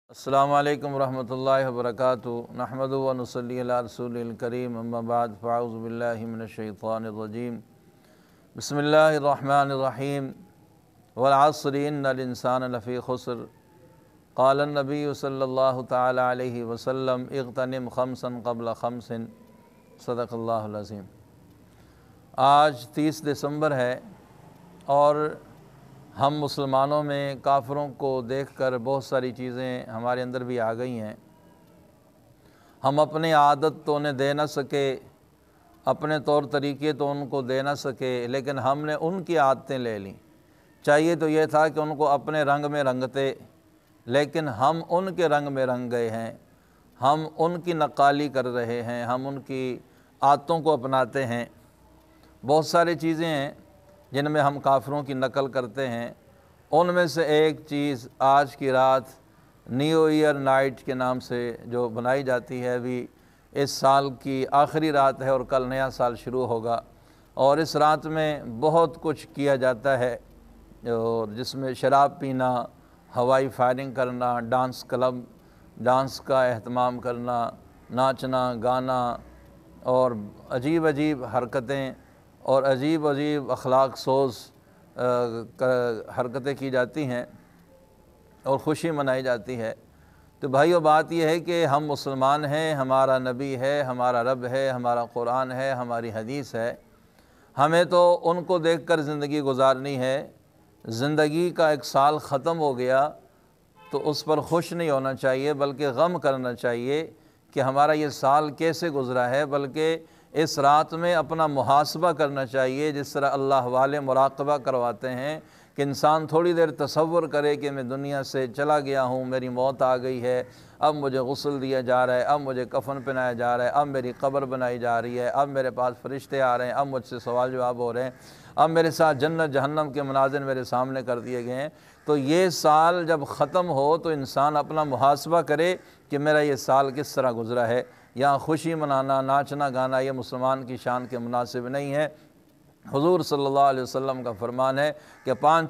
السلام علیکم ورحمۃ اللہ وبرکاتہ نحمدہ و نصلی علی رسول الکریم اما بعد فاعوذ باللہ من الشیطان الرجیم بسم اللہ الرحمن الرحیم والعصر ان الانسان لفی خسر قال النبی صلی اللہ تعالی علیہ وسلم اغتنم خمسا قبل خمس صدق اللہ العظیم۔ آج 30 دسمبر ہے اور ہم مسلمانوں میں کافروں کو دیکھ کر بہت ساری چیزیں ہمارے اندر بھی آ گئی ہیں۔ ہم اپنی عادت تو انہیں دے نہ سکے، اپنے طور طریقے تو ان کو دے نہ سکے، لیکن ہم نے ان کی عادتیں لے لیں۔ چاہیے تو یہ تھا کہ ان کو اپنے رنگ میں رنگتے، لیکن ہم ان کے رنگ میں رنگ گئے ہیں، ہم ان کی نقالی کر رہے ہیں، ہم ان کی عادتوں کو اپناتے ہیں۔ بہت ساری چیزیں ہیں جن میں ہم کافروں کی نقل کرتے ہیں۔ ان میں سے ایک چیز آج کی رات نیو ایئر نائٹ کے نام سے جو بنائی جاتی ہے، ابھی اس سال کی آخری رات ہے اور کل نیا سال شروع ہوگا، اور اس رات میں بہت کچھ کیا جاتا ہے، اور جس میں شراب پینا، ہوائی فائرنگ کرنا، ڈانس کا اہتمام کرنا، ناچنا گانا اور عجیب عجیب حرکتیں اور عجیب اخلاق سوز حرکتیں کی جاتی ہیں اور خوشی منائی جاتی ہے۔ تو بھائیو، بات یہ ہے کہ ہم مسلمان ہیں، ہمارا نبی ہے، ہمارا رب ہے، ہمارا قرآن ہے، ہماری حدیث ہے۔ ہمیں تو ان کو دیکھ کر زندگی گزارنی ہے۔ زندگی کا ایک سال ختم ہو گیا تو اس پر خوش نہیں ہونا چاہیے، بلکہ غم کرنا چاہیے کہ ہمارا یہ سال کیسے گزرا ہے، بلکہ اس رات میں اپنا محاسبہ کرنا چاہیے، جس طرح اللہ والے مراقبہ کرواتے ہیں کہ انسان تھوڑی دیر تصور کرے کہ میں دنیا سے چلا گیا ہوں، میری موت آ گئی ہے، اب مجھے غسل دیا جا رہا ہے، اب مجھے کفن پہنایا جا رہا ہے، اب میری قبر بنائی جا رہی ہے، اب میرے پاس فرشتے آ رہے ہیں، اب مجھ سے سوال جواب ہو رہے ہیں، اب میرے ساتھ جنت جہنم کے مناظر میرے سامنے کر دیے گئے ہیں۔ تو یہ سال جب ختم ہو تو انسان اپنا محاسبہ کرے کہ میرا یہ سال کس طرح گزرا ہے۔ یہاں خوشی منانا، ناچنا گانا یہ مسلمان کی شان کے مناسب نہیں ہے۔ حضور صلی اللہ علیہ وسلم کا فرمان ہے کہ 5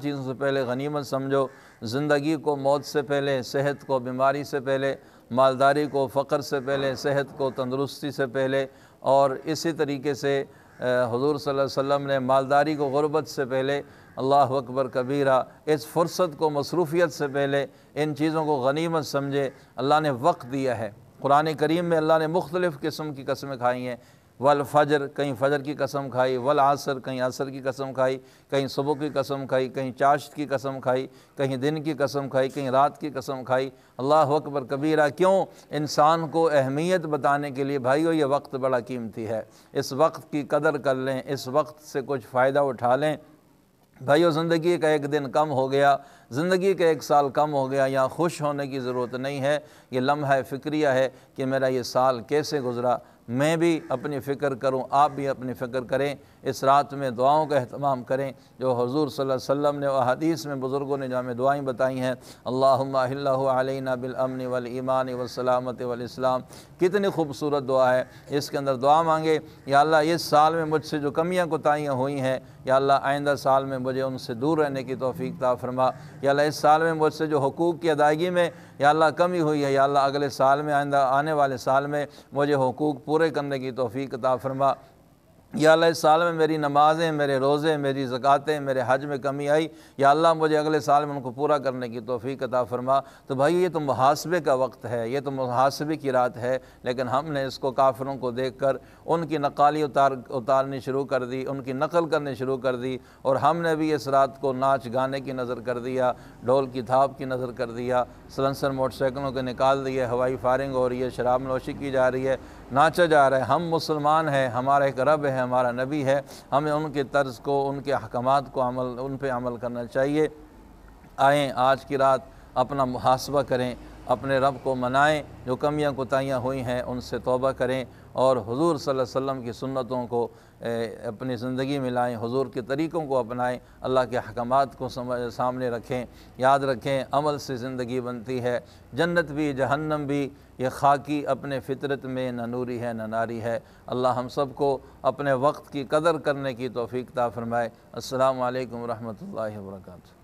چیزوں سے پہلے غنیمت سمجھو، زندگی کو موت سے پہلے، صحت کو بیماری سے پہلے، مالداری کو فقر سے پہلے، صحت کو تندرستی سے پہلے، اور اسی طریقے سے حضور صلی اللہ علیہ وسلم نے مالداری کو غربت سے پہلے، اللہ اکبر کبیرہ، اس فرصت کو مصروفیت سے پہلے ان چیزوں کو غنیمت سمجھے۔ اللہ نے وقت دیا ہے، قرآن کریم میں اللہ نے مختلف قسم کی قسمیں کھائی ہیں۔ والفجر، کہیں فجر کی قسم کھائی، والعصر، کہیں عصر کی قسم کھائی، کہیں صبح کی قسم کھائی، کہیں چاشت کی قسم کھائی، کہیں دن کی قسم کھائی، کہیں رات کی قسم کھائی۔ اللہ اکبر کبیرہ، کیوں؟ انسان کو اہمیت بتانے کے لیے۔ بھائیو، یہ وقت بڑا قیمتی ہے، اس وقت کی قدر کر لیں، اس وقت سے کچھ فائدہ اٹھا لیں۔ بھائیو، زندگی کا ایک دن کم ہو گیا، زندگی کا ایک سال کم ہو گیا، یہاں خوش ہونے کی ضرورت نہیں ہے۔ یہ لمحہ فکریہ ہے کہ میرا یہ سال کیسے گزرا۔ میں بھی اپنی فکر کروں، آپ بھی اپنی فکر کریں، اس رات میں دعاؤں کا اہتمام کریں جو حضور صلی اللہ علیہ وسلم نے اور حدیث میں بزرگوں نے جامع دعائیں بتائی ہیں۔ اللہم احلہ علینا بالامن والایمان والسلامت والاسلام۔ کتنی خوبصورت دعا ہے، اس کے اندر دعا مانگے، یا اللہ اس سال میں مجھ سے جو کمیاں کوتاہیاں ہوئی ہیں، یا اللہ آئندہ سال میں مجھے ان سے دور رہنے کی توفیق عطا فرما۔ یا اللہ اس سال میں مجھ سے جو حقوق کی ادائیگی میں یا اللہ کمی ہوئی ہے، یا اللہ اگلے سال میں، آئندہ آنے والے سال میں مجھے حقوق پورے کرنے کی توفیق عطا فرما۔ یا اللہ اس سال میں میری نمازیں، میرے روزے، میری زکوٰتیں، میرے حج میں کمی آئی، یا اللہ مجھے اگلے سال میں ان کو پورا کرنے کی توفیق عطا فرما۔ تو بھائی، یہ تو محاسبے کا وقت ہے، یہ تو محاسبے کی رات ہے، لیکن ہم نے اس کو کافروں کو دیکھ کر ان کی نقالی اتارنی شروع کر دی، ان کی نقل کرنی شروع کر دی، اور ہم نے بھی اس رات کو ناچ گانے کی نظر کر دیا، ڈھول کی تھاپ کی نظر کر دیا، سلنسر موٹر سائیکلوں کے نکال دیے، ہوائی فائرنگ ہو رہی ہے، شراب نوشی کی جا رہی ہے، ناچا جا رہا ہے۔ ہم مسلمان ہیں، ہمارا ایک رب ہے، ہمارا نبی ہے، ہمیں ان کے طرز کو، ان کے احکامات کو ان پہ عمل کرنا چاہیے۔ آئیں آج کی رات اپنا محاسبہ کریں، اپنے رب کو منائیں، جو کمیاں کوتاہیاں ہوئی ہیں ان سے توبہ کریں، اور حضور صلی اللہ علیہ وسلم کی سنتوں کو اپنی زندگی میں لائیں، حضور کے طریقوں کو اپنائیں، اللہ کے احکامات کو سامنے رکھیں۔ یاد رکھیں، عمل سے زندگی بنتی ہے، جنت بھی جہنم بھی، یہ خاکی اپنے فطرت میں نہ نوری ہے نہ ناری ہے۔ اللہ ہم سب کو اپنے وقت کی قدر کرنے کی توفیق عطا فرمائے۔ السلام علیکم ورحمۃ اللہ وبرکاتہ۔